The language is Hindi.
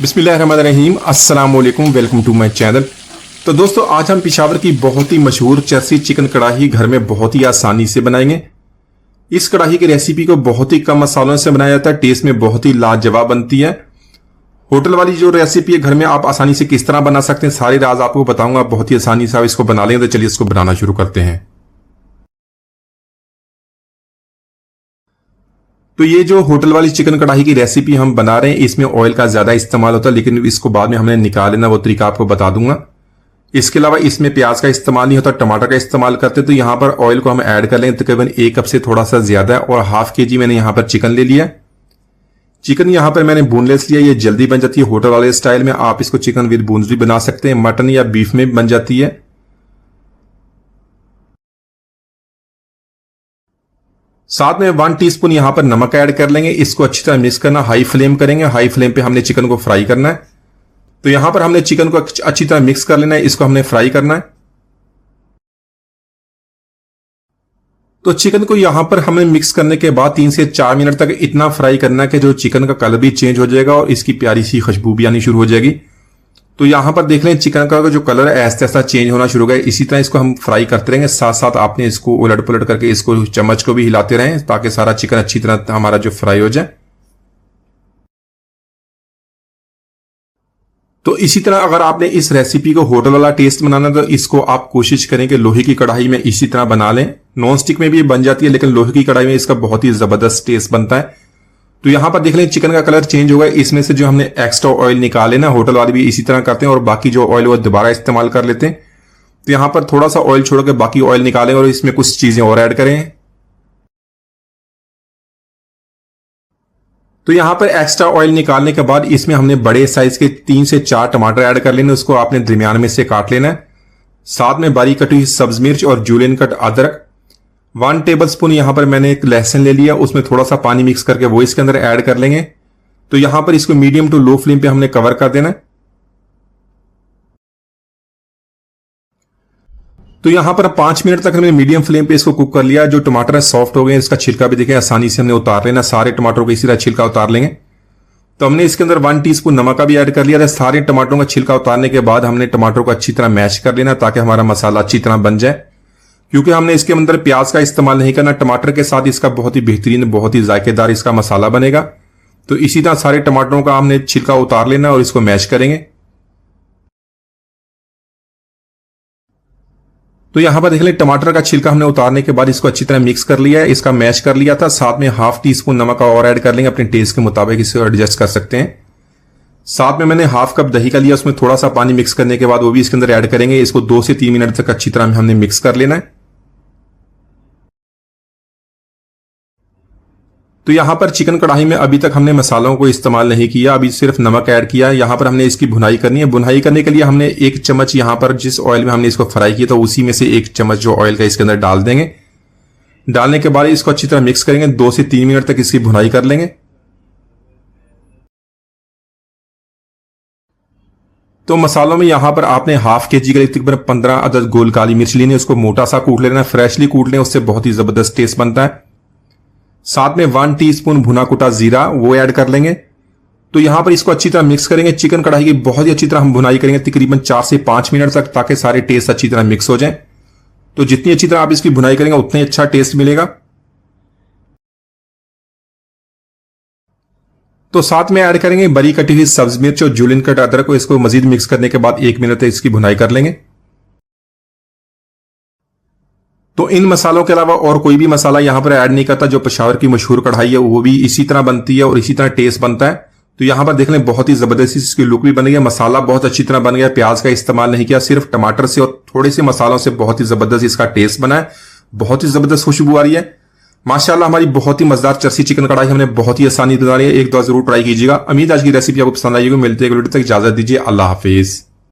बिस्मिल्लाहिर्रहमानिर्रहीम, अस्सलाम वालेकुम, वेलकम टू माय चैनल। तो दोस्तों, आज हम पेशावर की बहुत ही मशहूर चरसी चिकन कढ़ाई घर में बहुत ही आसानी से बनाएंगे। इस कढ़ाई की रेसिपी को बहुत ही कम मसालों से बनाया जाता है, टेस्ट में बहुत ही लाजवाब बनती है। होटल वाली जो रेसिपी है घर में आप आसानी से किस तरह बना सकते हैं, सारे राज आपको बताऊंगा। बहुत ही आसानी से आप इसको बना लेंगे। तो चलिए इसको बनाना शुरू करते हैं। तो ये जो होटल वाली चिकन कढ़ाई की रेसिपी हम बना रहे हैं, इसमें ऑयल का ज्यादा इस्तेमाल होता है, लेकिन इसको बाद में हमने निकाल लेना, वो तरीका आपको बता दूंगा। इसके अलावा इसमें प्याज का इस्तेमाल नहीं होता, टमाटर का इस्तेमाल करते हैं। तो यहां पर ऑयल को हम ऐड कर लेंगे, तकरीबन 1 कप से थोड़ा सा ज्यादा है, और हाफ के जी मैंने यहां पर चिकन ले लिया। चिकन यहां पर मैंने बोनलेस लिया, ये जल्दी बन जाती है होटल वाले स्टाइल में। आप इसको चिकन विद बोन्स भी बना सकते हैं, मटन या बीफ में बन जाती है। साथ में 1 टीस्पून यहां पर नमक ऐड कर लेंगे। इसको अच्छी तरह मिक्स करना, हाई फ्लेम करेंगे। हाई फ्लेम पे हमने चिकन को फ्राई करना है। तो यहां पर हमने चिकन को अच्छी तरह मिक्स कर लेना है, इसको हमने फ्राई करना है। तो चिकन को यहां पर हमें मिक्स करने के बाद 3 से 4 मिनट तक इतना फ्राई करना है कि जो चिकन का कलर भी चेंज हो जाएगा और इसकी प्यारी सी खुशबू भी आनी शुरू हो जाएगी। तो यहां पर देख लें चिकन का जो कलर है ऐसा ऐसा चेंज होना शुरू हो गया। इसी तरह इसको हम फ्राई करते रहेंगे। साथ साथ आपने इसको उलट पुलट करके इसको चम्मच को भी हिलाते रहें, ताकि सारा चिकन अच्छी तरह हमारा जो फ्राई हो जाए। तो इसी तरह अगर आपने इस रेसिपी को होटल वाला टेस्ट बनाना तो इसको आप कोशिश करें कि लोहे की कढ़ाई में इसी तरह बना लें। नॉन स्टिक में भी बन जाती है, लेकिन लोहे की कढ़ाई में इसका बहुत ही जबरदस्त टेस्ट बनता है। तो यहां पर देख लें चिकन का कलर चेंज हो गया। इसमें से जो हमने एक्स्ट्रा ऑयल निकाले ना, होटल वाले भी इसी तरह करते हैं, और बाकी जो ऑयल वो दोबारा इस्तेमाल कर लेते हैं। तो यहां पर थोड़ा सा ऑयल छोड़ के बाकी ऑयल निकालें और इसमें कुछ चीजें और ऐड करें। तो यहां पर एक्स्ट्रा ऑयल निकालने के बाद इसमें हमने बड़े साइज के 3 से 4 टमाटर ऐड कर लेने, उसको आपने दरमियान में से काट लेना है। साथ में बारीक कटी हुई सब्ज मिर्च और जूलियन कट अदरक। 1 टेबल स्पून यहां पर मैंने एक लहसुन ले लिया, उसमें थोड़ा सा पानी मिक्स करके वो इसके अंदर ऐड कर लेंगे। तो यहां पर इसको मीडियम टू लो फ्लेम पे हमने कवर कर देना है। तो यहां पर 5 मिनट तक हमने मीडियम फ्लेम पे इसको कुक कर लिया। जो टमाटर है सॉफ्ट हो गए, इसका छिलका भी देखें आसानी से हमने उतार लेना। सारे टमाटरों को इसी तरह छिलका उतार लेंगे। तो हमने इसके अंदर 1 टीस्पून नमक का भी ऐड कर लिया था। सारे टमाटरों का छिलका उतारने के बाद हमने टमाटरों को अच्छी तरह मैश कर लेना, ताकि हमारा मसाला अच्छी तरह बन जाए। क्योंकि हमने इसके अंदर प्याज का इस्तेमाल नहीं करना, टमाटर के साथ इसका बहुत ही बेहतरीन, बहुत ही जायकेदार इसका मसाला बनेगा। तो इसी तरह सारे टमाटरों का हमने छिलका उतार लेना और इसको मैश करेंगे। तो यहां पर देख लें टमाटर का छिलका हमने उतारने के बाद इसको अच्छी तरह मिक्स कर लिया है, इसका मैश कर लिया था। साथ में हाफ टीस्पून नमक का और ऐड कर लेंगे, अपने टेस्ट के मुताबिक इसे एडजस्ट कर सकते हैं। साथ में मैंने हाफ कप दही का लिया, उसमें थोड़ा सा पानी मिक्स करने के बाद वो भी इसके अंदर ऐड करेंगे। इसको 2 से 3 मिनट तक अच्छी तरह हमने मिक्स कर लेना है। तो यहां पर चिकन कढ़ाई में अभी तक हमने मसालों को इस्तेमाल नहीं किया, अभी सिर्फ नमक ऐड किया है। यहां पर हमने इसकी भुनाई करनी है। भुनाई करने के लिए हमने 1 चम्मच यहां पर जिस ऑयल में हमने इसको फ्राई किया, तो उसी में से 1 चम्मच जो ऑयल का इसके अंदर डाल देंगे। डालने के बाद इसको अच्छी तरह मिक्स करेंगे। 2 से 3 मिनट तक इसकी भुनाई कर लेंगे। तो मसालों में यहां पर आपने हाफ के जी के लिए तकरीबन 15 अदद गोल काली मिर्च लेनी है, उसको मोटा सा कूट लेना, फ्रेशली कूट लें, उससे बहुत ही जबरदस्त टेस्ट बनता है। साथ में 1 टीस्पून भुना कुटा जीरा वो ऐड कर लेंगे। तो यहां पर इसको अच्छी तरह मिक्स करेंगे। चिकन कढ़ाई की बहुत ही अच्छी तरह हम भुनाई करेंगे, तकरीबन 4 से 5 मिनट तक, ताकि सारे टेस्ट अच्छी तरह मिक्स हो जाएं। तो जितनी अच्छी तरह आप इसकी भुनाई करेंगे उतना ही अच्छा टेस्ट मिलेगा। तो साथ में ऐड करेंगे बरी कटी हुई सब्ज मिर्च और जूलियन कट अदरक को। इसको मजीद मिक्स करने के बाद 1 मिनट तक इसकी भुनाई कर लेंगे। तो इन मसालों के अलावा और कोई भी मसाला यहां पर ऐड नहीं करता। जो पेशावर की मशहूर कढ़ाई है वो भी इसी तरह बनती है और इसी तरह टेस्ट बनता है। तो यहां पर देख लें बहुत ही जबरदस्त इसकी लुक भी बन गई है, मसाला बहुत अच्छी तरह बन गया। प्याज का इस्तेमाल नहीं किया, सिर्फ टमाटर से और थोड़े से मसालों से बहुत ही जबरदस्त इसका टेस्ट बना है। बहुत ही जबरदस्त खुशबू आ रही है माशाल्लाह। हमारी बहुत ही मजेदार चरसी चिकन कढ़ाई हमने बहुत ही आसानी बना रही है। एक दो जरूर ट्राई कीजिएगा। उम्मीद आज की रेसिपी आपको पसंद आएगी। मिलते हैं, तक इजाजत दीजिए। अल्लाह हाफिज।